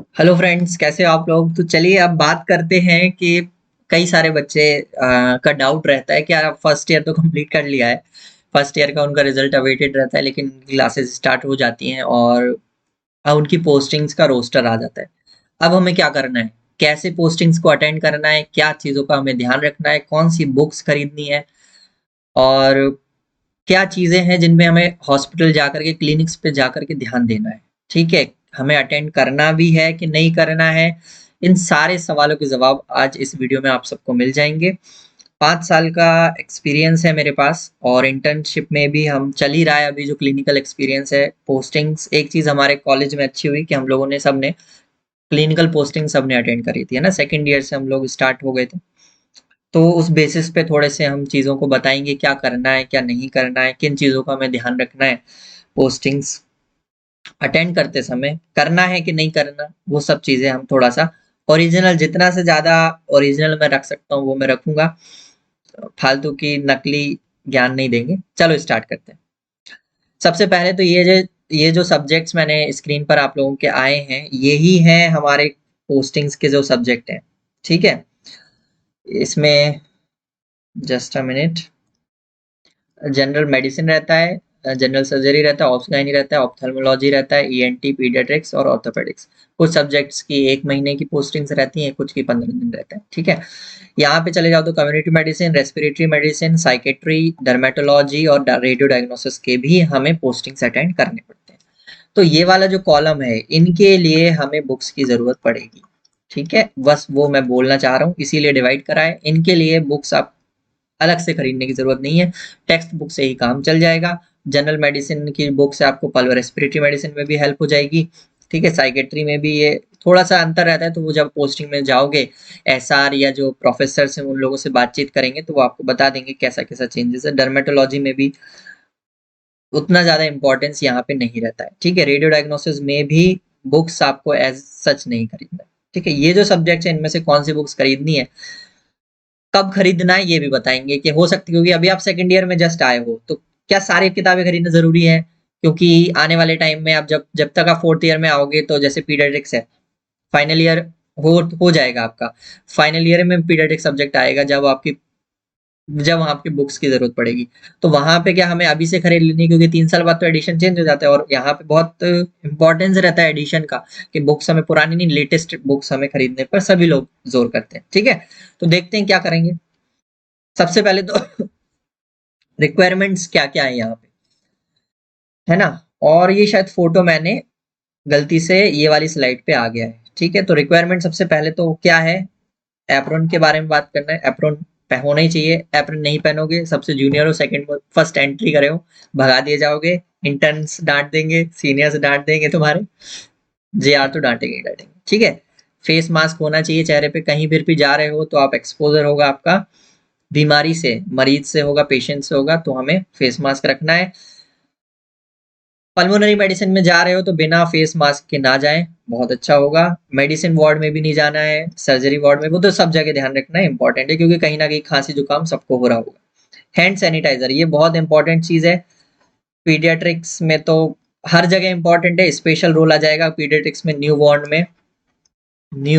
Hello friends, कैसे हो आप लोग। तो चलिए अब बात करते हैं कि कई सारे बच्चे का डाउट रहता है कि यार फर्स्ट ईयर तो कंप्लीट कर लिया है। फर्स्ट ईयर का उनका रिजल्ट अवेटेड रहता है, लेकिन उनकी क्लासेस स्टार्ट हो जाती हैं और अब उनकी पोस्टिंग्स का रोस्टर आ जाता है। अब हमें क्या करना है, कैसे पोस्टिंग्स को अटेंड करना है, क्या चीज़ों का हमें ध्यान रखना है, कौन सी बुक्स खरीदनी है और क्या चीज़ें हैं जिनमें हमें हॉस्पिटल जाकर के, क्लिनिक्स पे जाकर के ध्यान देना है। ठीक है, हमें अटेंड करना भी है कि नहीं करना है। इन सारे सवालों के जवाब आज इस वीडियो में आप सबको मिल जाएंगे। 5 साल का एक्सपीरियंस है मेरे पास और इंटर्नशिप में भी हम चल ही रहा है अभी जो क्लिनिकल एक्सपीरियंस है। पोस्टिंग्स, एक चीज़ हमारे कॉलेज में अच्छी हुई कि हम लोगों ने सबने क्लिनिकल पोस्टिंग सबने अटेंड करी थी, है ना। सेकेंड ईयर से हम लोग स्टार्ट हो गए थे, तो उस बेसिस पे थोड़े से हम चीज़ों को बताएंगे, क्या करना है क्या नहीं करना है, किन चीज़ों का हमें ध्यान रखना है पोस्टिंग्स अटेंड करते समय, करना है कि नहीं करना। वो सब चीज़ें हम थोड़ा सा ओरिजिनल, जितना से ज़्यादा ओरिजिनल मैं रख सकता हूँ वो मैं रखूंगा। फालतू की नकली ज्ञान नहीं देंगे। चलो स्टार्ट करते हैं। सबसे पहले तो ये जो सब्जेक्ट्स मैंने स्क्रीन पर आप लोगों के आए हैं, यही हैं हमारे पोस्टिंग्स के जो सब्जेक्ट हैं। ठीक है, इसमें just a minute. General medicine रहता है, जनरल सर्जरी रहता है, ऑब्स गायनी रहता है, ऑप्थेल्मोलॉजी रहता है, ईएनटी, पीडियाट्रिक्स और ऑर्थोपेडिक्स। कुछ सब्जेक्ट्स की 1 महीने की पोस्टिंग्स रहती हैं, कुछ की 15 दिन रहता है। ठीक है, यहाँ पे चले जाओ तो community medicine, respiratory medicine, psychiatry, dermatology और रेडियो डायग्नोसिस के भी हमें पोस्टिंग्स अटेंड करने पड़ते हैं। तो ये वाला जो कॉलम है, इनके लिए हमें बुक्स की जरूरत पड़ेगी। ठीक है, बस वो मैं बोलना चाह रहा हूँ, इसीलिए डिवाइड करा है। इनके लिए बुक्स आप अलग से खरीदने की जरूरत नहीं है, टेक्स्ट बुक से ही काम चल जाएगा। जनरल मेडिसिन की बुक से आपको पल्व रेस्पिरेटरी मेडिसिन में भी हेल्प हो जाएगी। ठीक है, साइकेट्री में भी ये थोड़ा सा अंतर रहता है, तो वो जब पोस्टिंग में जाओगे, एसआर या जो प्रोफेसर हैं उन लोगों से बातचीत करेंगे तो वो आपको बता देंगे कैसा कैसा चेंजेस है। डर्मेटोलॉजी में भी उतना ज्यादा इंपॉर्टेंस यहाँ पे नहीं रहता है। ठीक है, रेडियो डायग्नोसिस में भी बुक्स आपको एज सच नहीं खरीदना है। ठीक है, ये जो सब्जेक्ट है इनमें से कौन सी बुक्स खरीदनी है, कब खरीदना है, ये भी बताएंगे कि हो सकती है, क्योंकि अभी आप सेकंड ईयर में जस्ट आए हो तो क्या सारी किताबें खरीदना जरूरी है। क्योंकि आने वाले टाइम में आप जब जब तक आप फोर्थ ईयर में आओगे, तो जैसे पीडियाट्रिक्स है, फाइनल ईयर हो जाएगा आपका। फाइनल ईयर में पीडियाट्रिक सब्जेक्ट आएगा, जब वहाँ आपकी बुक्स की जरूरत पड़ेगी। तो वहां पे क्या हमें अभी से खरीद लेनी है, क्योंकि 3 साल बाद तो एडिशन चेंज हो जाता है और यहाँ पे बहुत इंपॉर्टेंस रहता है एडिशन का, कि बुक्स हमें पुरानी नहीं, लेटेस्ट बुक्स हमें खरीदने पर सभी लोग जोर करते हैं। ठीक है, तो देखते हैं क्या करेंगे। सबसे पहले तो रिक्वायरमेंट्स क्या क्या है यहाँ पे, है ना। और ये शायद फोटो मैंने गलती से ये वाली स्लाइड पे आ गया है। ठीक है, तो रिक्वायरमेंट सबसे पहले तो क्या है, एप्रोन के बारे में बात करना है। एप्रोन होना ही चाहिए। एप्रोन नहीं पहनोगे, सबसे जूनियर हो, सेकंड फर्स्ट एंट्री करे हो, भगा दिए जाओगे। इंटर्न्स डांट देंगे, सीनियर्स डांट देंगे तुम्हारे, जेआर तो डांटेंगे ही डांटेंगे। ठीक है, फेस मास्क होना चाहिए चेहरे पे, कहीं भी जा रहे हो तो आप एक्सपोजर होगा आपका बीमारी से, मरीज से होगा, पेशेंट से होगा, तो हमें फेस मास्क रखना है। पल्मोनरी मेडिसिन में जा रहे हो तो बिना फेस मास्क के ना जाएं, बहुत अच्छा होगा। मेडिसिन वार्ड में भी नहीं जाना है, सर्जरी वार्ड में, वो तो सब जगह ध्यान रखना है, इंपॉर्टेंट है, क्योंकि कहीं ना कहीं खांसी जुकाम सबको हो रहा होगा। हैंड सैनिटाइजर, ये बहुत इंपॉर्टेंट चीज है। पीडियाट्रिक्स में तो हर जगह इंपॉर्टेंट है, स्पेशल रोल आ जाएगा पीडियाट्रिक्स में, न्यू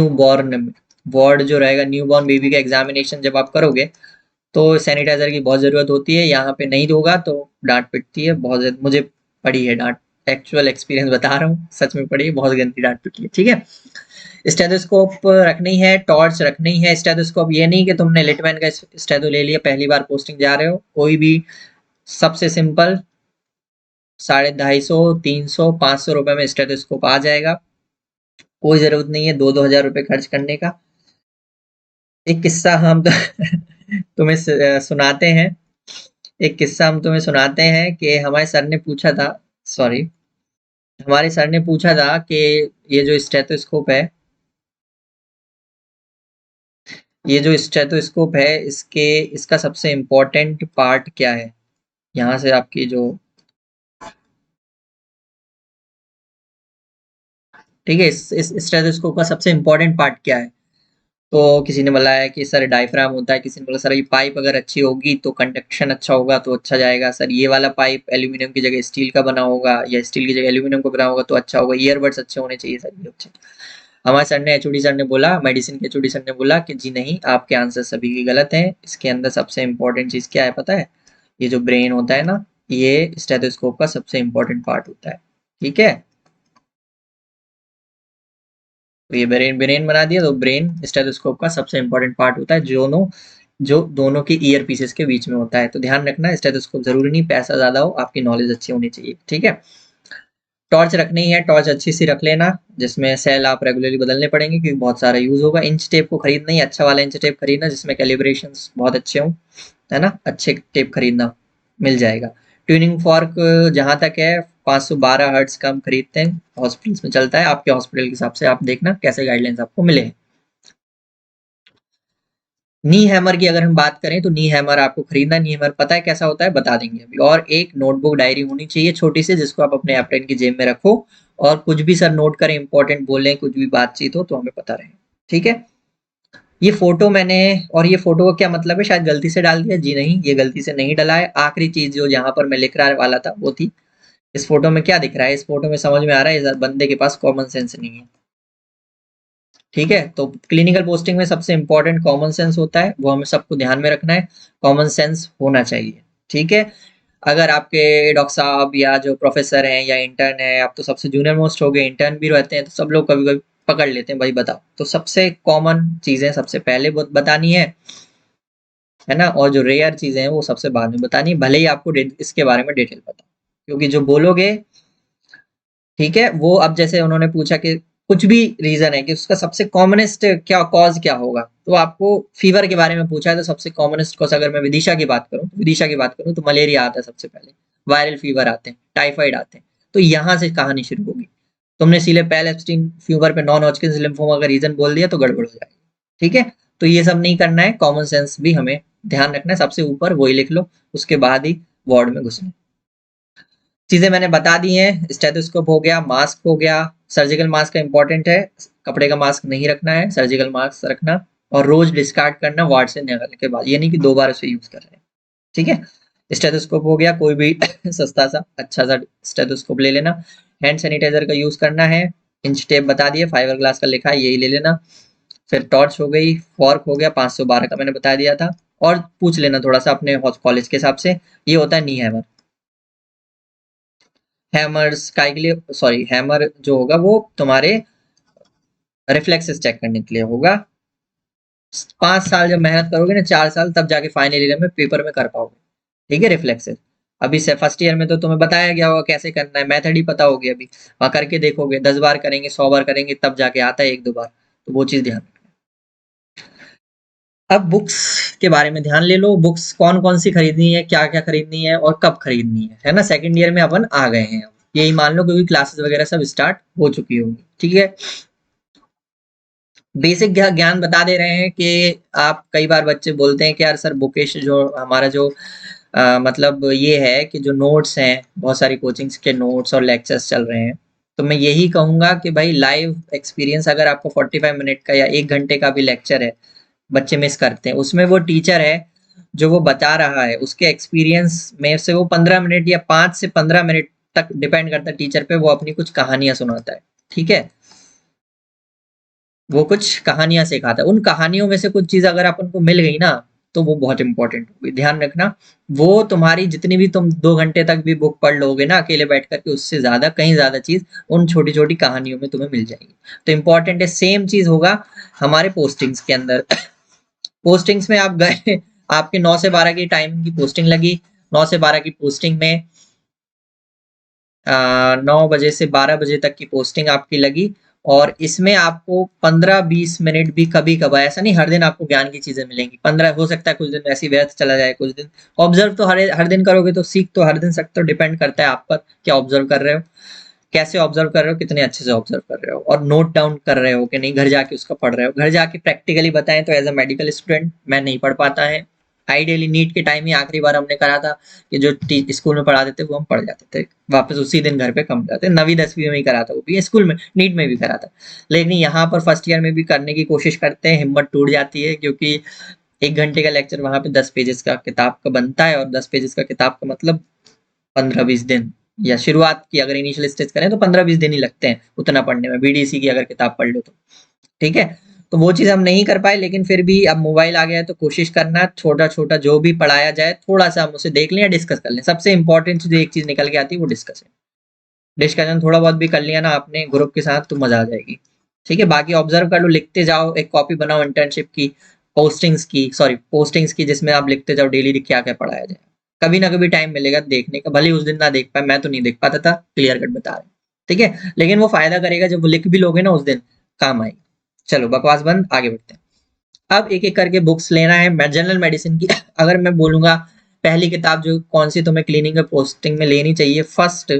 बॉर्न वार्ड जो रहेगा, न्यू बॉर्न बेबी का एग्जामिनेशन जब आप करोगे तो सैनिटाइजर की बहुत जरूरत होती है। यहाँ पे नहीं होगा तो डांट पिटती है बहुत ज्यादा, मुझे पड़ी है डांट, एक्चुअल एक्सपीरियंस बता रहा हूँ, सच में पड़ी है, बहुत गंदी डांट पिटी है। ठीक है, स्टेथोस्कोप रखनी है, टॉर्च रखनी है। स्टेथोस्कोप ये नहीं कि तुमने लिटमैन का स्टेथो ले लिया, पहली बार पोस्टिंग जा रहे हो, कोई भी सबसे सिंपल 250, 300, 500 रुपए में स्टेथोस्कोप आ जाएगा। कोई जरूरत नहीं है 2-2 हजार रुपए खर्च करने का। एक किस्सा हम तो तुम्हें सुनाते हैं। एक किस्सा हम तुम्हें सुनाते हैं कि हमारे सर ने पूछा था, सॉरी, हमारे सर ने पूछा था कि ये जो स्टेथोस्कोप है, ये जो स्टेथोस्कोप है, इसका सबसे इम्पोर्टेंट पार्ट क्या है। यहाँ से आपकी जो, ठीक है, इस स्टेथोस्कोप का सबसे इम्पोर्टेंट पार्ट क्या है। तो किसी ने बोला है कि सर डायफ्राम होता है, किसी ने बोला सर ये पाइप अगर अच्छी होगी तो कंडक्शन अच्छा होगा तो अच्छा जाएगा, सर ये वाला पाइप एल्यूमिनियम की जगह स्टील का बना होगा या स्टील की जगह एल्यूमिनियम का बना होगा तो अच्छा होगा, ईयरबड्स अच्छे होने चाहिए, सर ये अच्छे। हमारे सर ने, एचओडी सर ने बोला, मेडिसिन के एचओडी सर ने बोला कि जी नहीं, आपके आंसर सभी के गलत हैं, इसके अंदर सबसे इम्पोर्टेंट चीज क्या है पता है? ये जो ब्रेन होता है ना, ये स्टेथोस्कोप का सबसे इम्पोर्टेंट पार्ट होता है। ठीक है, तो ये ब्रेन ब्रेन बना दिया, तो ब्रेन स्टेथोस्कोप का सबसे इम्पोर्टेंट पार्ट होता है, जो दोनों के ईयर पीसेस के बीच में होता है। तो ध्यान रखना, स्टेथोस्कोप जरूरी नहीं पैसा ज्यादा हो, आपकी नॉलेज अच्छी होनी चाहिए। ठीक है, टॉर्च रखनी है, टॉर्च अच्छी सी रख लेना, जिसमें सेल आप रेगुलरली बदलने पड़ेंगे क्योंकि बहुत सारा यूज होगा। इंच टेप को खरीदना ही, अच्छा वाला इंच टेप खरीदना जिसमें कैलिब्रेशंस बहुत अच्छे हों, है ना, अच्छे टेप खरीदना, मिल जाएगा। ट्यूनिंग फॉर्क जहां तक है 512 हर्ट्ज का हम खरीदते हैं, हॉस्पिटल्स में चलता है, आपके हॉस्पिटल के हिसाब से आप देखना कैसे गाइडलाइंस आपको मिले। नी हैमर की अगर हम बात करें तो नी हैमर आपको खरीदना, नी हैमर पता है कैसा होता है, बता देंगे अभी। और एक नोटबुक डायरी होनी चाहिए छोटी सी, जिसको आप अपने एप्रेन की जेब में रखो, और कुछ भी सर नोट करें, इंपॉर्टेंट बोलें, कुछ भी बातचीत हो तो हमें पता रहे। ठीक है, ये फोटो मैंने, और ये फोटो का क्या मतलब है, शायद गलती से डाल दिया, जी नहीं, ये गलती से नहीं डला है। आखिरी चीज जो यहाँ पर मैं लिख रहा वाला था वो थी, इस फोटो में क्या दिख रहा है, इस फोटो में समझ में आ रहा है इस बंदे के पास कॉमन सेंस नहीं है। ठीक है, तो क्लिनिकल पोस्टिंग में सबसे इंपॉर्टेंट कॉमन सेंस होता है, वो हमें सबको ध्यान में रखना है, कॉमन सेंस होना चाहिए। ठीक है, अगर आपके डॉक्टर साहब या जो प्रोफेसर हैं या इंटर्न है, आप तो सबसे जूनियर मोस्ट हो गए, इंटर्न भी रहते हैं, तो सब लोग कभी कभी पकड़ लेते हैं, भाई बताओ, तो सबसे कॉमन चीजें सबसे पहले बतानी है ना, और जो रेयर चीजें हैं वो सबसे बाद में बतानी है, भले ही आपको इसके बारे में डिटेल पता, क्योंकि जो बोलोगे, ठीक है, वो अब जैसे उन्होंने पूछा कि कुछ भी रीजन है कि उसका सबसे कॉमनेस्ट क्या कॉज क्या होगा, तो आपको फीवर के बारे में पूछा है, तो सबसे कॉमनेस्ट कॉज अगर मैं विदिशा की बात करूं, तो मलेरिया आता है सबसे पहले, वायरल फीवर आते हैं, टाइफाइड आते हैं, तो यहाँ से कहानी शुरू होगी। तुमने सीले पैल एब्स्टीन फीवर पे नॉन हॉजकिंस लिम्फोमा का रीजन बोल दिया तो गड़बड़ हो जाएगी। ठीक है, तो ये सब नहीं करना है, कॉमन सेंस भी हमें ध्यान रखना है, सबसे ऊपर वही लिख लो, उसके बाद ही वार्ड में घुसना। चीजें मैंने बता दी हैं, स्टेथोस्कोप हो गया, मास्क हो गया, सर्जिकल मास्क का इंपॉर्टेंट है, कपड़े का मास्क नहीं रखना है, सर्जिकल मास्क रखना, और रोज डिस्कार्ड करना वार्ड से निकलने के बाद, ये नहीं कि 2 बार उसे यूज कर रहे हैं। ठीक है, स्टेथोस्कोप हो गया, कोई भी सस्ता सा अच्छा सा स्टेथोस्कोप ले लेना, हैंड सैनिटाइजर का यूज करना है, इंच टेप बता दिए, फाइबर ग्लास का लिखा है, यही ले लेना। फिर टॉर्च हो गई, फॉर्क हो गया, 512 का मैंने बता दिया था, और पूछ लेना थोड़ा सा अपने कॉलेज के हिसाब से, ये होता है नी हैमर। हैमर्स का के लिए, सॉरी, हैमर जो होगा वो तुम्हारे रिफ्लेक्सेस चेक करने के लिए होगा। 5 साल जब मेहनत करोगे ना, 4 साल, तब जाके फाइनल ईयर में पेपर में कर पाओगे। ठीक है, रिफ्लेक्सेस अभी से फर्स्ट ईयर में तो तुम्हें बताया गया होगा कैसे करना है, मेथड ही पता होगी, अभी वहां करके देखोगे, 10 बार करेंगे, 100 बार करेंगे, तब जाके आता है 1-2 बार, तो वो चीज ध्यान रखना। अब बुक्स के बारे में ध्यान ले लो, बुक्स कौन कौन सी खरीदनी है, क्या क्या खरीदनी है और कब खरीदनी है ना, सेकंड ईयर में अपन आ गए हैं, यही मान लो, क्योंकि क्लासेस वगैरह सब स्टार्ट हो चुकी होगी। ठीक है, बेसिक ज्ञान बता दे रहे हैं कि आप, कई बार बच्चे बोलते हैं कि यार सर बुकेश जो हमारा जो मतलब ये है कि जो नोट्स हैं, बहुत सारी कोचिंग्स के नोट्स और लेक्चर्स चल रहे हैं, तो मैं यही कहूंगा कि भाई लाइव एक्सपीरियंस, अगर आपको 45 मिनट का या 1 घंटे का भी लेक्चर है, बच्चे मिस करते हैं, उसमें वो टीचर है जो वो बता रहा है, उसके एक्सपीरियंस में से वो 15 मिनट या 5 से 15 मिनट तक, डिपेंड करता है टीचर पे, वो अपनी कुछ कहानियां सुनाता है। ठीक है, वो कुछ कहानियां सिखाता है, उन कहानियों में से कुछ चीज अगर अपन को मिल गई ना, तो वो बहुत इंपॉर्टेंट होगी, ध्यान रखना। वो तुम्हारी जितनी भी तुम 2 घंटे तक भी बुक पढ़ लोगे ना अकेले बैठ करके, उससे ज्यादा, कहीं ज्यादा चीज उन छोटी छोटी कहानियों में तुम्हें मिल जाएगी। तो इंपॉर्टेंट है, सेम चीज होगा हमारे पोस्टिंग्स के अंदर। पोस्टिंग्स में आप गए, आपके 9 से 12 की टाइम की पोस्टिंग लगी, 9 से 12 की पोस्टिंग में 9 बजे से 12 बजे तक की पोस्टिंग आपकी लगी, और इसमें आपको 15-20 मिनट भी कभी कभार, ऐसा नहीं हर दिन आपको ज्ञान की चीजें मिलेंगी, 15 हो सकता है कुछ दिन ऐसी व्यर्थ चला जाए, कुछ दिन ऑब्जर्व तो हर हर दिन करोगे तो सीख तो हर दिन सकते हो, डिपेंड करता है आप पर क्या ऑब्जर्व कर रहे हो, कैसे ऑब्जर्व कर रहे हो, कितने अच्छे से ऑब्जर्व कर रहे हो, और नोट डाउन कर रहे हो कि नहीं, घर जाके उसका पढ़ रहे हो। घर जाके प्रैक्टिकली बताएं तो एज अ मेडिकल स्टूडेंट मैं नहीं पढ़ पाता है, आइडियली नीट के टाइम ही आखिरी बार हमने करा था कि जो स्कूल में पढ़ाते थे वो हम पढ़ जाते थे, वापस उसी दिन घर पे कम जाते, 9वीं 10वीं में ही करा था, वो भी स्कूल में, नीट में भी करा था, लेकिन यहाँ पर फर्स्ट ईयर में भी करने की कोशिश करते हैं, हिम्मत टूट जाती है, क्योंकि 1 घंटे का लेक्चर वहां पे 10 पेजेस का किताब का बनता है, और 10 पेजेस का किताब का मतलब 15-20 दिन, या शुरुआत की अगर इनिशियल स्टेज करें तो 15-20 दिन ही लगते हैं उतना पढ़ने में, बीडीसी की अगर किताब पढ़ लो तो। ठीक है, तो वो चीज़ हम नहीं कर पाए, लेकिन फिर भी अब मोबाइल आ गया है तो कोशिश करना छोटा-छोटा जो भी पढ़ाया जाए थोड़ा-सा हम उसे देख लें या डिस्कस कर लें। सबसे इम्पोर्टेंट चीज़ एक चीज़ निकल के आती है वो डिस्कशन। डिस्कशन थोड़ा बहुत भी कर लिया ना आपने ग्रुप के साथ तो मज़ा आ जाएगी। ठीक है, बाकी ऑब्जर्व कर लो, लिखते जाओ, एक कॉपी बनाओ इंटर्नशिप की, पोस्टिंग्स की जिसमें आप लिखते जाओ डेली क्या-क्या पढ़ाया जाए। कभी ना कभी टाइम मिलेगा देखने का, भले ही उस दिन ना देख पाए, मैं तो नहीं देख पाता था, क्लियर कट बता रहे हैं। ठीक है, लेकिन वो फायदा करेगा जब वो लिख भी लोगे ना उस दिन, काम आएगी। चलो बकवास बंद, आगे बढ़ते हैं। अब एक-एक करके बुक्स लेना है। मैं जनरल मेडिसिन की अगर मैं बोलूँगा पहली किताब जो कौन-सी तुम्हें क्लिनिकल पोस्टिंग में लेनी चाहिए, फर्स्ट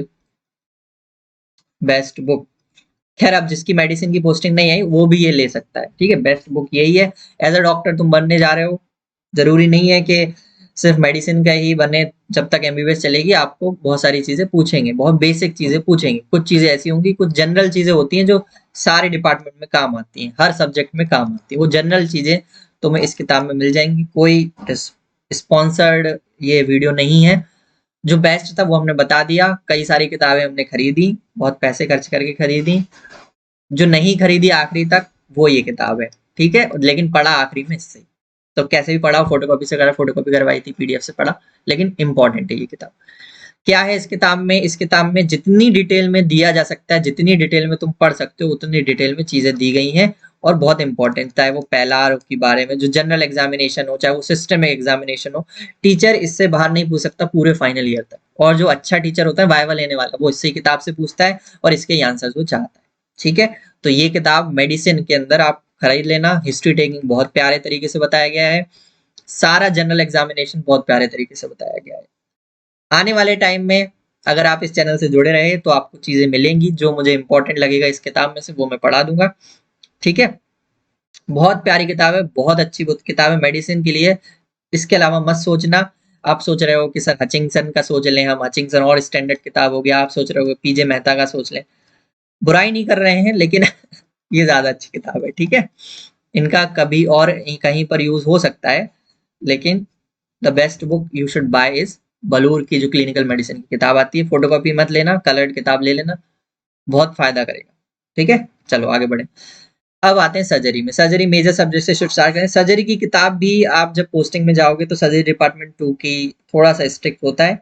बेस्ट बुक, खैर अब जिसकी मेडिसिन की पोस्टिंग नहीं आई वो भी ये ले सकता है। ठीक है, बेस्ट बुक यही है। एज अ डॉक्टर तुम बनने जा रहे हो, जरूरी नहीं है कि सिर्फ मेडिसिन का ही बने। जब तक एमबीबीएस चलेगी आपको बहुत सारी चीजें पूछेंगे, बहुत बेसिक चीजें पूछेंगे, कुछ चीजें ऐसी होंगी, कुछ जनरल चीजें होती हैं जो सारे डिपार्टमेंट में काम आती हैं, हर सब्जेक्ट में काम आती है। वो जनरल चीजें तुम्हें इस किताब में मिल जाएंगी। कोई स्पॉन्सर्ड ये वीडियो नहीं है। जो बेस्ट था वो हमने बता दिया। कई सारी किताबें हमने खरीदी, बहुत पैसे खर्च करके खरीदी। जो नहीं खरीदी आखिरी तक वो ये किताब है। ठीक है, लेकिन पढ़ा आखिरी में इससे, तो कैसे भी पढ़ा, फोटोकॉपी से करा, फोटोकॉपी करवाई थी, पीडीएफ से पढ़ा, लेकिन इंपॉर्टेंट है ये किताब। क्या है इस किताब में? इस किताब में जितनी डिटेल में दिया जा सकता है, जितनी डिटेल में तुम पढ़ सकते हो उतनी डिटेल में चीजें दी गई हैं। और बहुत इंपॉर्टेंट, चाहे वो पहला के बारे में जो जनरल एग्जामिनेशन हो, चाहे वो सिस्टम एग्जामिनेशन हो, टीचर इससे बाहर नहीं पूछ सकता पूरे फाइनल ईयर तक। और जो अच्छा टीचर होता है वाइवा लेने वाला, वो इससे किताब से पूछता है और इसके आंसर्स वो चाहता है। ठीक है, तो ये किताब मेडिसिन के अंदर आप खरीद लेना। हिस्ट्री टेकिंग बहुत प्यारे तरीके से बताया गया है, सारा जनरल एग्जामिनेशन बहुत प्यारे तरीके से बताया गया है। आने वाले टाइम में अगर आप इस चैनल से जुड़े रहे तो आपको चीजें मिलेंगी जो मुझे इंपॉर्टेंट लगेगा इस किताब में से, वो मैं पढ़ा दूंगा। ठीक है, बहुत प्यारी किताब है, बहुत अच्छी किताब है मेडिसिन के लिए। इसके अलावा मत सोचना, आप सोच रहे हो कि सर हचिंगसन का सोच लें हम, हचिंगसन और स्टैंडर्ड किताब हो गया, आप सोच रहे हो पीजे मेहता का सोच लें, बुराई नहीं कर रहे हैं, लेकिन ये ज्यादा अच्छी किताब है। ठीक है, इनका कभी और कहीं पर यूज हो सकता है, लेकिन the best book you should buy is बलूर की जो क्लिनिकल मेडिसिन की किताब आती है। फोटोकॉपी मत लेना, कलर्ड किताब ले लेना, बहुत फायदा करेगा। ठीक है, चलो आगे बढ़े। अब आते हैं सर्जरी में। सर्जरी मेजर सब्जेक्ट से शुरू स्टार्ट करें। सर्जरी की किताब भी आप जब पोस्टिंग में जाओगे तो सर्जरी डिपार्टमेंट 2 की थोड़ा सा स्ट्रिक्ट होता है,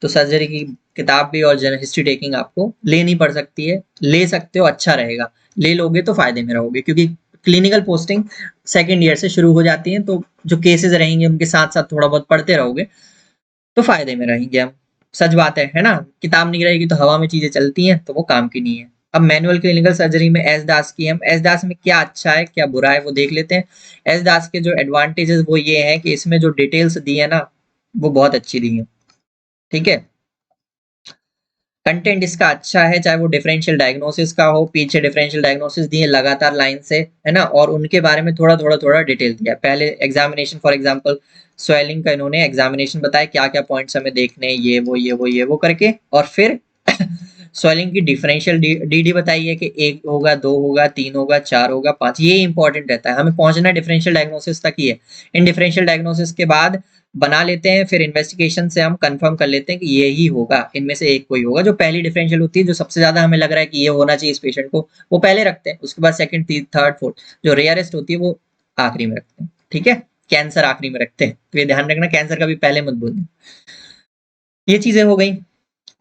तो सर्जरी की किताब भी और जनरल हिस्ट्री टेकिंग आपको लेनी पड़ सकती है। ले सकते हो, अच्छा रहेगा, ले लोगे तो फायदे में रहोगे, क्योंकि क्लिनिकल पोस्टिंग सेकेंड ईयर से शुरू हो जाती है, तो जो केसेस रहेंगे उनके साथ साथ थोड़ा बहुत पढ़ते रहोगे तो फायदे में रहेंगे हम। सच बात है ना, किताब नहीं रहेगी तो हवा में चीजें चलती हैं तो वो काम की नहीं है। अब मैनुअल क्लिनिकल सर्जरी में एस दास की, हम एस दास में क्या अच्छा है क्या बुरा है वो देख लेते हैं। एस दास के जो एडवांटेजेस वो ये है कि इसमें जो डिटेल्स दी है ना वो बहुत अच्छी दी है। ठीक है, कंटेंट इसका अच्छा है, चाहे वो डिफरेंशियल डायग्नोसिस का हो, पीछे डिफरेंशियल डायग्नोसिस दिए लगातार लाइन से, है ना, और उनके बारे में थोड़ा डिटेल दिया। पहले एग्जामिनेशन फॉर एग्जांपल स्वेलिंग का इन्होंने एग्जामिनेशन बताया, क्या क्या पॉइंट्स हमें देखने हैं, ये वो करके, और फिर स्वेलिंग की डिफरेंशियल डी बताई है कि 1 होगा, 2 होगा, 3 होगा, 4 होगा, 5, ये इंपॉर्टेंट रहता है, हमें पहुंचना डिफरेंशियल डायग्नोसिस तक ही है। इन डिफरेंशियल डायग्नोसिस के बाद बना लेते हैं, फिर इन्वेस्टिगेशन से हम कंफर्म कर लेते हैं कि ये ही होगा, इनमें से एक कोई होगा। जो पहली डिफरेंशियल होती है, जो सबसे ज्यादा हमें लग रहा है कि ये होना चाहिए इस पेशेंट को, वो पहले रखते हैं, उसके बाद सेकंड, थर्ड, फोर्थ, जो रेयरेस्ट होती है वो आखिरी में रखते हैं। ठीक है, कैंसर आखिरी में रखते हैं, तो ये ध्यान रखना, कैंसर का भी पहले मत बोलना। ये चीजें हो गई।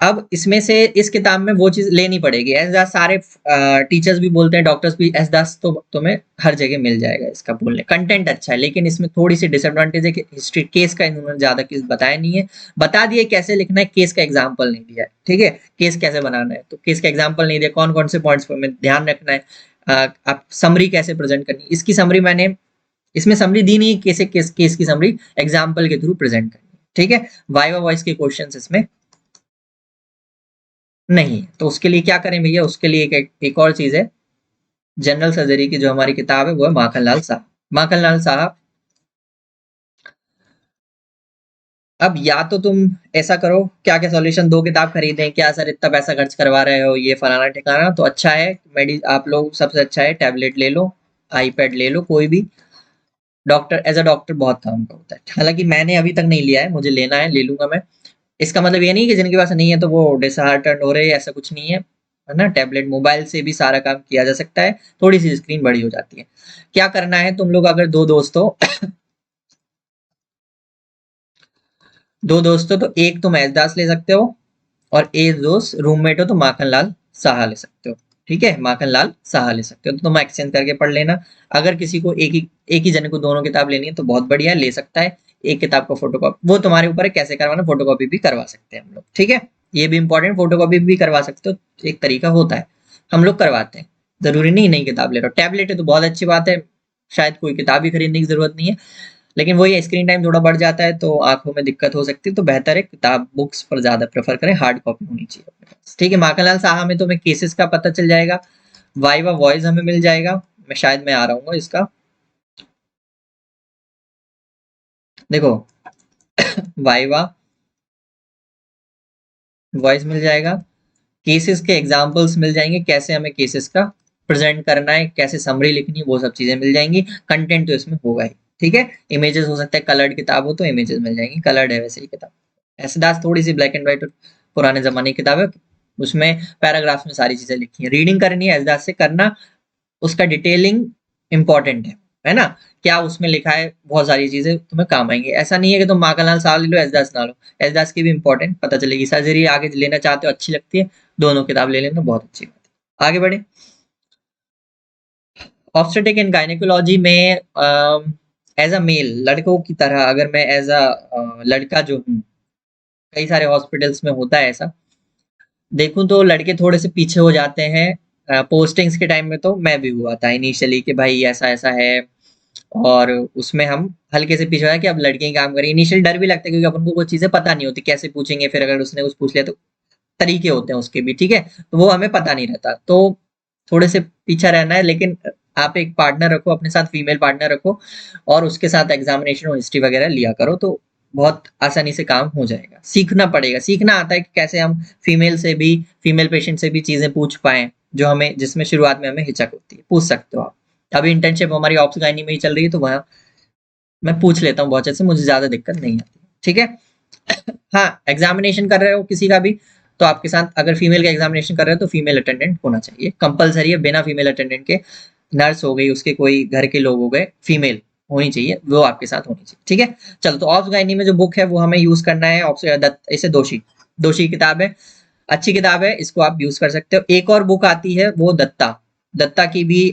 अब इसमें से इस किताब में वो चीज लेनी पड़ेगी, एस दास सारे टीचर्स भी बोलते हैं, डॉक्टर्स भी, एस दास तो तुम्हें हर जगह मिल जाएगा इसका बोलने। कंटेंट अच्छा है, लेकिन इसमें थोड़ी सी डिसएडवांटेज है कि हिस्ट्री केस का इन्होंने ज्यादा केस बताया नहीं है। बता दिए कैसे लिखना है, केस का एग्जाम्पल नहीं दिया है। ठीक है, केस कैसे बनाना है तो केस का एग्जाम्पल नहीं दिया, कौन कौन से पॉइंट्स पर हमें ध्यान रखना है, आप समरी कैसे प्रेजेंट करनी है, इसकी समरी मैंने इसमें समरी दी नहीं, केस की समरी एग्जाम्पल के थ्रू प्रेजेंट करनी है। ठीक है, वाइवा वॉइस के क्वेश्चन इसमें नहीं, तो उसके लिए क्या करें भैया, उसके लिए एक और चीज है, जनरल सर्जरी की जो हमारी किताब है वो है माखनलाल साहब। माखनलाल साहब, अब या तो तुम ऐसा करो, क्या क्या सॉल्यूशन, 2 किताब खरीदें, क्या सर इतना पैसा खर्च करवा रहे हो, ये फलाना ठिकाना, तो अच्छा है आप लोग, सबसे अच्छा है टैबलेट ले लो, आईपैड ले लो, कोई भी। डॉक्टर एज अ डॉक्टर बहुत काम का होता है, हालांकि मैंने अभी तक नहीं लिया है, मुझे लेना है, ले लूंगा मैं। इसका मतलब ये नहीं कि जिनके पास नहीं है तो वो डिसहार्टेंड हो रहे हैं, ऐसा कुछ नहीं है ना। टैबलेट मोबाइल से भी सारा काम किया जा सकता है, थोड़ी सी स्क्रीन बड़ी हो जाती है। क्या करना है, तुम लोग अगर दो दोस्त हो दो दोस्त हो तो एक तुम एजदास ले सकते हो और एक दोस्त रूममेट हो तो माखन लाल साहा ले सकते हो। ठीक है, माखन लाल साहा ले सकते हो, तो तुम एक्सचेंज करके पढ़ लेना। अगर किसी को एक ही जने को दोनों किताब लेनी है तो बहुत बढ़िया, ले सकता है। एक किताब का फोटो कॉपी वो तुम्हारे ऊपर है, कैसे करवाना, फोटो कॉपी भी करवा सकते हैं हम लोग। ठीक है, ये भी इंपॉर्टेंट, फोटो कॉपी भी करवा सकते हो, एक तरीका होता है, हम लोग करवाते हैं। जरूरी नहीं नई किताब ले रहे हो, टैबलेट है तो बहुत अच्छी बात है, शायद कोई किताब ही खरीदने की जरूरत नहीं है। लेकिन वही स्क्रीन टाइम थोड़ा बढ़ जाता है तो आंखों में दिक्कत हो सकती है, तो बेहतर है किताब बुक्स पर ज्यादा प्रेफर करें, हार्ड कॉपी होनी चाहिए अपने पास। ठीक है, माखनलाल साहा में तुम्हें केसेस का पता चल जाएगा, वाइवा वॉइस हमें मिल जाएगा। मैं आ रहा हूँ इसका, देखो वाइवा वॉइस मिल जाएगा, केसेस के एग्जाम्पल्स मिल जाएंगे, कैसे हमें केसेस का प्रेजेंट करना है, कैसे समरी लिखनी है, वो सब चीजें मिल जाएंगी। कंटेंट तो इसमें होगा ही। ठीक है, इमेजेस हो सकता है, कलर्ड किताब हो तो इमेजेस मिल जाएंगी, कलर्ड है वैसे ही किताब। ऐसे दास थोड़ी सी ब्लैक एंड व्हाइट पुराने जमाने की किताब है, उसमें पैराग्राफ्स में सारी चीजें लिखी है, रीडिंग करनी है एजदास से करना, उसका डिटेलिंग इंपॉर्टेंट है ना। क्या उसमें लिखा है, बहुत सारी चीजें तुम्हें काम आएंगी। ऐसा नहीं है कि तुम माखनलाल साहब ले लो एजदास ना लो, एजदास की भी इंपॉर्टेंट पता चलेगी। सर्जरी आगे लेना चाहते हो, अच्छी लगती है, दोनों किताब ले लेना, बहुत अच्छी बात है। आगे बढ़े, ऑब्स्टेट्रिक एंड गायनेकोलॉजी में एज अ मेल, लड़कों की तरह अगर मैं एज अ लड़का जो हूँ, कई सारे हॉस्पिटल्स में होता है ऐसा, देखूं तो लड़के थोड़े से पीछे हो जाते हैं पोस्टिंग्स के टाइम में। तो मैं भी हुआ था इनिशियली कि भाई ऐसा ऐसा है, और उसमें हम हल्के से पीछे हो जाए कि अब लड़के ही काम करें। इनिशियल डर भी लगता है क्योंकि अपन को कुछ चीजें पता नहीं होती, कैसे पूछेंगे, फिर अगर उसने कुछ पूछ लिया तो तरीके होते हैं उसके भी। ठीक है, तो वो हमें पता नहीं रहता, तो थोड़े से पीछा रहना है। लेकिन आप एक पार्टनर रखो अपने साथ, फीमेल पार्टनर रखो, और उसके साथ एग्जामिनेशन और हिस्ट्री वगैरह लिया करो, तो बहुत आसानी से काम हो जाएगा। सीखना पड़ेगा, सीखना आता है कि कैसे हम फीमेल पेशेंट से भी चीजें पूछ पाए, जो हमें जिसमें शुरुआत में हमें हिचक होती है, पूछ सकते हो आप। अभी इंटर्नशिप हमारी ऑप्स गाइनी में ही चल रही है, तो वहाँ मैं पूछ लेता हूँ बहुत अच्छे से, मुझे ज्यादा दिक्कत नहीं आती। ठीक है, हाँ, एग्जामिनेशन कर रहे हो किसी का भी, तो आपके साथ अगर फीमेल का एग्जामिनेशन कर रहे हो तो फीमेल अटेंडेंट होना चाहिए, कंपलसरी है। बिना फीमेल अटेंडेंट के, नर्स हो गई, उसके कोई घर के लोग हो गए, फीमेल होनी चाहिए, वो आपके साथ होनी चाहिए। ठीक है, चलो, तो ऑब्स गाइनी में जो बुक है वो हमें यूज करना है इसे दोषी, दोषी किताब है, अच्छी किताब है, इसको आप यूज कर सकते हो। एक और बुक आती है वो दत्ता, दत्ता की भी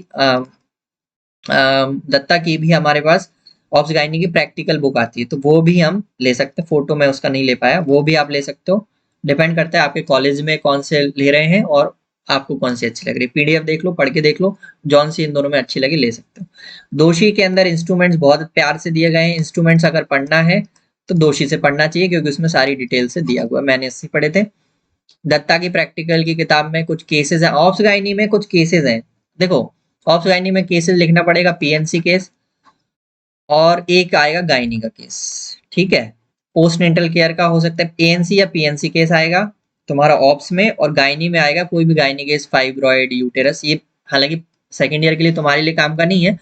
दत्ता की भी हमारे पास ऑब्स गाइनी की प्रैक्टिकल बुक आती है, तो वो भी हम ले सकते हैं। फोटो में उसका नहीं ले पाया, वो भी आप ले सकते हो। डिपेंड करता है आपके कॉलेज में कौन से ले रहे हैं और आपको कौन सी अच्छी लग रही है। पीडीएफ देख लो, पढ़ के देख लो, जौन सी इन दोनों में अच्छी लगी ले सकते हो। दोषी के अंदर इंस्ट्रूमेंट्स बहुत प्यार से दिए गए हैं, इंस्ट्रूमेंट्स अगर पढ़ना है तो दोषी से पढ़ना चाहिए, क्योंकि उसमें सारी डिटेल से दिया हुआ है, मैंने इससे पढ़े थे। दत्ता की प्रैक्टिकल की किताब में कुछ केसेस हैं, ऑप्स गाइनी में कुछ केसेस हैं। देखो, ऑप्स गाइनी में केसेस लिखना पड़ेगा, पीएनसी केस, और एक आएगा गायनी का केस। ठीक है, पोस्टनेंटल केयर का हो सकता है एएनसी या पीएनसी केस आएगा तुम्हारा ऑप्स में, और गायनी में आएगा कोई भी गायनी केस, फाइब्रॉइड, यूटेरस। ये हालांकि सेकेंड ईयर के लिए तुम्हारे लिए काम का नहीं है,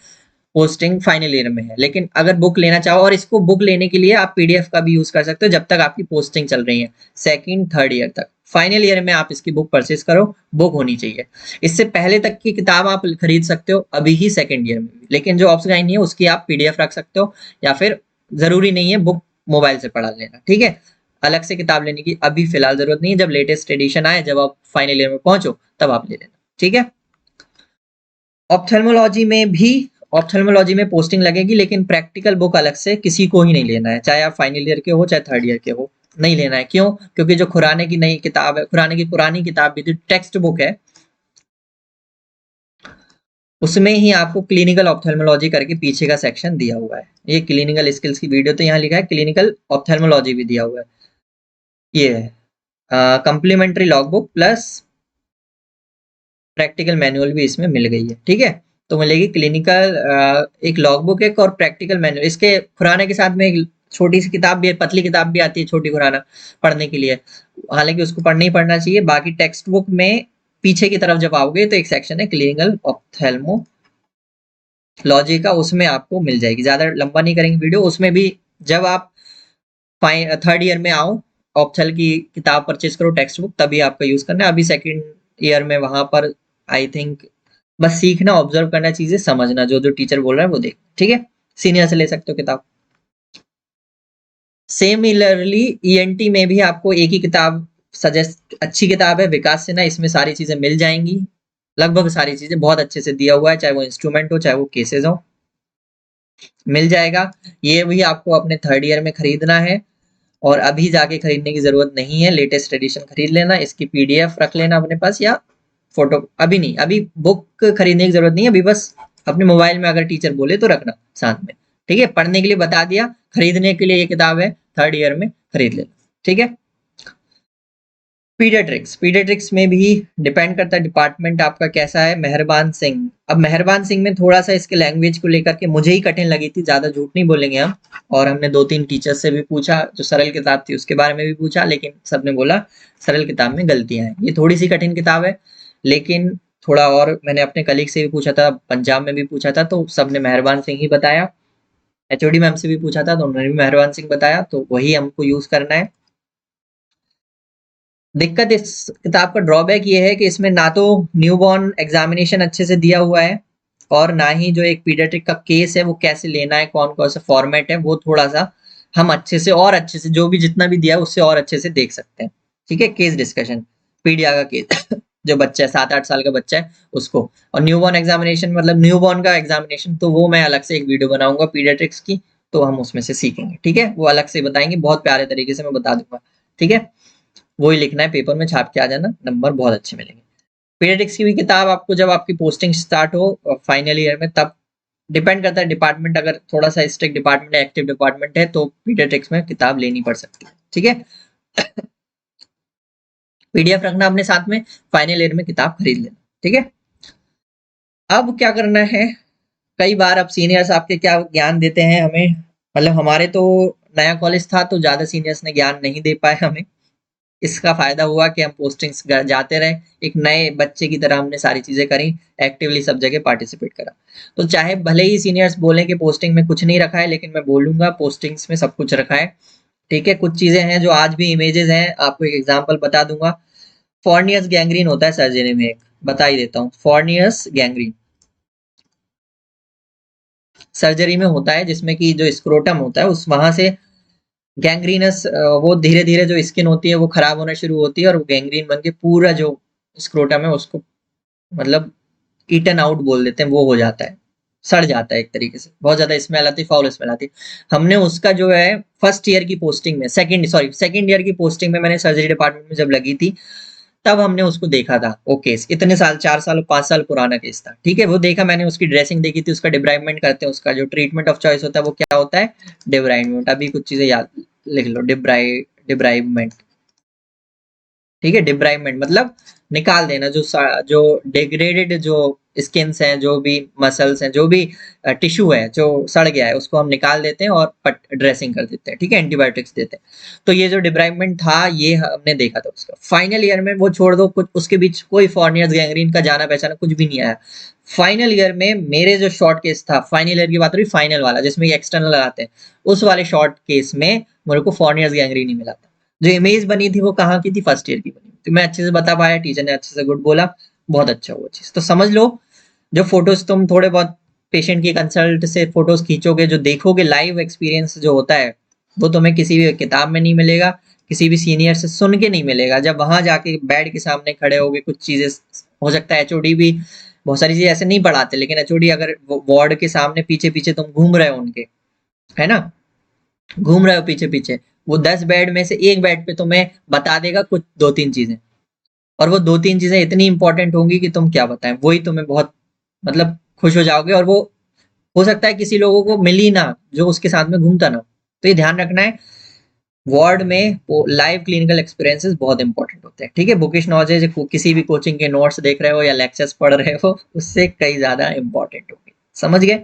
पोस्टिंग फाइनल ईयर में है। लेकिन अगर बुक लेना चाहो, और इसको बुक लेने के लिए आप पीडीएफ का भी यूज कर सकते हो जब तक आपकी पोस्टिंग चल रही है, सेकंड थर्ड ईयर तक। फाइनल ईयर में आप इसकी बुक परचेज करो, बुक होनी चाहिए। इससे पहले तक की किताब आप खरीद सकते हो अभी ही सेकंड ईयर में भी, लेकिन जो ऑप्स गाइड नहीं है उसकी आप पीडीएफ रख सकते हो, या फिर जरूरी नहीं है बुक मोबाइल से पढ़ा लेना। ठीक है, अलग से किताब लेने की अभी फिलहाल जरूरत नहीं है, जब लेटेस्ट एडिशन आए, जब आप फाइनल ईयर में पहुंचो तब आप ले लेना। ठीक है, ऑप्थेल्मोलॉजी में भी, ऑप्थेल्मोलॉजी में पोस्टिंग लगेगी, लेकिन प्रैक्टिकल बुक अलग से किसी को ही नहीं लेना है, चाहे आप फाइनल ईयर के हो चाहे थर्ड ईयर के हो, नहीं लेना है। क्यों? क्योंकि जो खुराने की नई किताब है, खुराने की पुरानी किताब भी जो टेक्स्ट बुक है, उसमें ही आपको क्लिनिकल ऑप्थेल्मोलॉजी करके पीछे का सेक्शन दिया हुआ है। ये क्लिनिकल स्किल्स की वीडियो तो यहाँ लिखा है, क्लिनिकल ऑप्थेल्मोलॉजी भी दिया हुआ है। ये है complementary log book plus practical manual भी इसमें मिल गई है। ठीक है, तो मिलेगी क्लिनिकल एक लॉग बुक एक और प्रैक्टिकल मैनुअल। इसके खुराने के साथ में एक छोटी सी किताब भी है, पतली किताब भी आती है छोटी खुराना पढ़ने के लिए, हालांकि उसको पढ़ना ही पढ़ना चाहिए। बाकी टेक्स्ट बुक में पीछे की तरफ जब आओगे तो एक सेक्शन है क्लिनिकल ऑप्थेल्मोलॉजी का, उसमें आपको मिल जाएगी। ज्यादा लंबा नहीं करेंगे वीडियो, उसमें भी जब आप थर्ड ईयर में आओ ऑप्थल की किताब परचेज करो, टेक्स्ट बुक, तभी आपका यूज करना है। अभी सेकंड ईयर में वहां पर आई थिंक बस सीखना, ऑब्जर्व करना, चीजें समझना, जो जो टीचर बोल रहा है वो देख, ठीक है। सीनियर से ले सकते हो किताब। सिमिलरली ईएनटी में भी आपको एक ही किताब सजेस्ट, अच्छी किताब है विकास सिन्हा, इसमें सारी चीजें मिल जाएंगी, लगभग सारी चीजें बहुत अच्छे से दिया हुआ है, चाहे वो इंस्ट्रूमेंट हो चाहे वो केसेस हो, मिल जाएगा। ये भी आपको अपने थर्ड ईयर में खरीदना है और अभी जाके खरीदने की जरूरत नहीं है, लेटेस्ट एडिशन खरीद लेना, इसकी पीडीएफ रख लेना अपने पास, या फोटो, अभी नहीं, अभी बुक खरीदने की जरूरत नहीं है, अभी बस अपने मोबाइल में अगर टीचर बोले तो रखना साथ में, ठीक है। पढ़ने के लिए बता दिया, खरीदने के लिए ये किताब है, थर्ड ईयर में खरीद लेना, ठीक है। पीडियाट्रिक्स, पीडियाट्रिक्स में भी डिपेंड करता है डिपार्टमेंट आपका कैसा है। मेहरबान सिंह, अब मेहरबान सिंह में थोड़ा सा इसके लैंग्वेज को लेकर के मुझे ही कठिन लगी थी, ज्यादा झूठ नहीं बोलेंगे हम, और हमने 2-3 टीचर से भी पूछा, जो सरल किताब थी उसके बारे में भी पूछा, लेकिन सबने बोला सरल किताब में गलतियां हैं, ये थोड़ी सी कठिन किताब है। लेकिन थोड़ा और मैंने अपने कलीग से भी पूछा था, पंजाब में भी पूछा था, तो सबने मेहरबान सिंह ही बताया। एचओडी मैम से भी पूछा था तो उन्होंने भी मेहरबान सिंह बताया, तो वही हमको यूज करना है। दिक्कत इस किताब का ड्रॉबैक ये है कि इसमें ना तो न्यूबॉर्न एग्जामिनेशन अच्छे से दिया हुआ है, और ना ही जो एक पीडियाट्रिक का केस है वो कैसे लेना है, कौन कौन सा फॉर्मेट है, वो थोड़ा सा हम अच्छे से और अच्छे से, जो भी जितना भी दिया है उससे और अच्छे से देख सकते हैं, ठीक है। केस डिस्कशन, पीडिया का केस जो बच्चा है 7-8 साल का बच्चा है उसको, और न्यूबॉर्न एग्जामिनेशन मतलब न्यूबॉर्न का एग्जामिनेशन, तो वो मैं अलग से एक वीडियो बनाऊंगा पीडियाट्रिक्स की, तो हम उसमें से सीखेंगे, ठीक है, वो अलग से बताएंगे, बहुत प्यारे तरीके से मैं बता दूंगा, ठीक है। वही लिखना है, पेपर में छाप के आ जाना, नंबर बहुत अच्छे मिलेंगे। पीडियाट्रिक्स की भी किताब आपको जब आपकी पोस्टिंग स्टार्ट हो फाइनल ईयर में, तब डिपेंड करता है डिपार्टमेंट, अगर थोड़ा सा स्ट्रिक्ट डिपार्टमेंट है, एक्टिव डिपार्टमेंट है, तो पीडियाट्रिक्स में किताब लेनी पड़ सकती है, ठीक है। पीडीएफ रखना अपने साथ में, फाइनल ईयर में किताब खरीद लेना, ठीक है। अब क्या करना है, कई बार अब सीनियर्स आपके क्या ज्ञान देते हैं हमें, मतलब हमारे तो नया कॉलेज था तो ज्यादा सीनियर्स ने ज्ञान नहीं दे पाए हमें, इसका फायदा हुआ कि हम पोस्टिंग्स जाते रहे, एक नए बच्चे की तरह हमने सारी चीजें करी, एक्टिवली सब जगह पार्टिसिपेट करा। तो चाहे भले ही सीनियर्स बोले कि पोस्टिंग में कुछ नहीं रखा है, लेकिन मैं बोलूंगा पोस्टिंग्स में सब कुछ रखा है, ठीक है। कुछ चीजें हैं जो आज भी इमेजेस हैं, आपको एक एग्जांपल बता दूंगा। फॉर्नियस गैंग्रीन होता है सर्जरी में, एक बता ही देता हूँ, फॉर्नियस गैंग्रीन सर्जरी में होता है, जिसमें कि जो स्क्रोटम होता है उस वहां से गैंग्रीनस, वो धीरे धीरे जो स्किन होती है वो खराब होना शुरू होती है, और वो गैंग्रीन बन के पूरा जो स्क्रोटम है उसको मतलब ईटन आउट बोल देते हैं, वो हो जाता है, सड़ जाता है एक तरीके से, बहुत ज्यादा स्मेल आती है, फाउल स्मेल आती है। हमने उसका जो है फर्स्ट ईयर की पोस्टिंग में, सेकंड ईयर की पोस्टिंग में मैंने सर्जरी डिपार्टमेंट में जब लगी थी, तब हमने उसको देखा था, वो केस इतने साल, 4 साल 5 साल पुराना केस था, ठीक है। वो देखा मैंने, उसकी ड्रेसिंग देखी थी, उसका डिब्राइवमेंट करते हैं, उसका जो ट्रीटमेंट ऑफ चॉइस होता है वो क्या होता है, डिब्राइवमेंट। अभी कुछ चीजें याद लिख लो, डिब्राइवमेंट, ठीक है। डिब्राइवमेंट मतलब निकाल देना, जो डिग्रेडेड जो स्किन्स हैं, जो भी मसल्स हैं, जो भी टिश्यू है जो सड़ गया है, उसको हम निकाल देते हैं और ड्रेसिंग कर देते हैं, ठीक है, एंटीबायोटिक्स देते हैं। तो ये जो डिब्राइवमेंट था ये हमने देखा था उसका। फाइनल ईयर में वो छोड़ दो, कुछ उसके बीच कोई फॉरनियर्स गैंग्रीन का जाना पहचाना कुछ भी नहीं आया। फाइनल ईयर में मेरे जो शॉर्ट केस था, फाइनल ईयर की बात हो रही, फाइनल वाला जिसमें एक्सटर्नल लगाते हैं, उस वाले शॉर्ट केस में मेरे को फॉरनियर्स गैंग्रीन ही मिला था। जो इमेज बनी थी वो कहाँ की थी, फर्स्ट ईयर की बनी थी, मैं अच्छे से बता पाया, टीचर ने अच्छे से गुड बोला, बहुत अच्छा हुआ चीज। तो समझ लो, जो फोटोज तुम थोड़े बहुत पेशेंट की कंसल्ट से फोटोज खींचोगे, जो देखोगे, लाइव एक्सपीरियंस जो होता है, वो तुम्हें किसी भी किताब में नहीं मिलेगा, किसी भी सीनियर से सुन के नहीं मिलेगा। जब वहां जाके बेड के सामने खड़े होगे, कुछ चीजें हो सकता है एचओडी भी बहुत सारी चीजें ऐसे नहीं पढ़ाते, लेकिन एचओडी अगर वार्ड के सामने पीछे पीछे तुम घूम रहे हो उनके, है ना, घूम रहे हो पीछे पीछे, वो 10 बेड में से एक बेड पे तुम्हें बता देगा कुछ 2-3 चीजें, और वो 2-3 चीजें इतनी इंपॉर्टेंट होंगी कि तुम क्या बताएं, वही तुम्हें बहुत मतलब खुश हो जाओगे, और वो हो सकता है किसी लोगों को मिली ना जो उसके साथ में घूमता ना हो। तो ये ध्यान रखना है, वार्ड में लाइव क्लिनिकल एक्सपीरियंसेस बहुत इंपॉर्टेंट होते हैं, ठीक है। बुकिश नॉलेज किसी भी कोचिंग के नोट्स देख रहे हो या लेक्चर्स पढ़ रहे हो, उससे कई ज्यादा इंपॉर्टेंट होगी, समझ गए।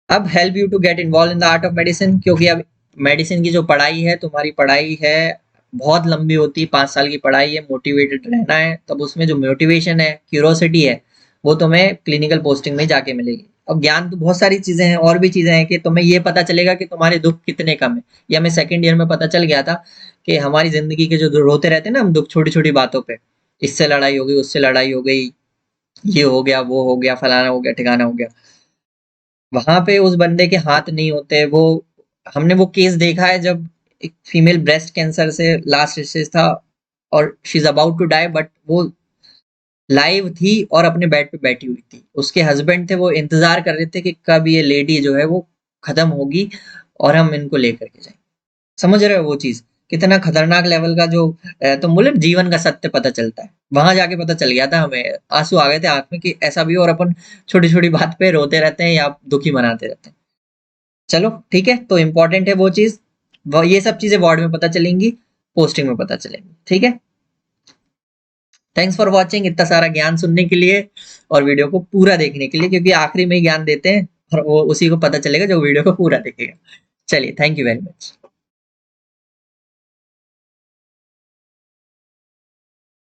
अब help you to get involve in the art of medicine, क्योंकि अब मेडिसिन की जो पढ़ाई है, तुम्हारी पढ़ाई है बहुत लंबी होती है, 5 साल की पढ़ाई है, मोटिवेटेड रहना है, तब उसमें जो मोटिवेशन है, क्यूरोसिटी है, वो तुम्हें क्लिनिकल पोस्टिंग में जाके मिलेगी। अब ज्ञान तो बहुत सारी चीजें हैं, और भी चीजें हैं कि तुम्हें ये पता चलेगा कि तुम्हारे दुख कितने कम है, ये हमें सेकेंड ईयर में पता चल गया था कि हमारी ज़िंदगी के जो रोते रहते हैं ना हम दुःख छोटी-छोटी बातों पे, इससे लड़ाई हो गई, उससे लड़ाई हो गई, ये हो गया, वो हो गया, फलाना हो गया, ठिकाना हो गया। वहाँ पे उस बंदे के हाथ नहीं होते, वो हमने वो केस देखा है जब एक फीमेल ब्रेस्ट कैंसर से लास्ट स्टेज था और she is about to die but वो लाइव थी और अपने बेड पे बैठी हुई थी। उसके हस्बैंड थे वो इंतज़ार कर रहे थे कि कब ये लेडी जो है वो खत्म होगी और हम इनको लेकर के जाएँगे। समझ रहे हो वो चीज़? कितना खतरनाक लेवल का जो तुम बोले जीवन का सत्य पता चलता है। वहाँ जाके पता चल गया था हमें, आँसू आ गए थे आँख में कि ऐसा भी हो और अपन छोटी-छोटी बात पे रोते रहते हैं या दुखी मनाते रहते हैं। चलो ठीक है, तो इम्पोर्टेंट है वो चीज़। व ये सब चीज़ें वार्ड में पता चलेंगी, पोस्टिंग में पता चलेंगी। ठीक है? थैंक्स फॉर वॉचिंग इतना सारा ज्ञान सुनने के लिए और वीडियो को पूरा देखने के लिए क्योंकि आखिरी में ही ज्ञान देते हैं और वो उसी को पता चलेगा जो वीडियो को पूरा देखेगा। चलिए, थैंक यू वेरी मच।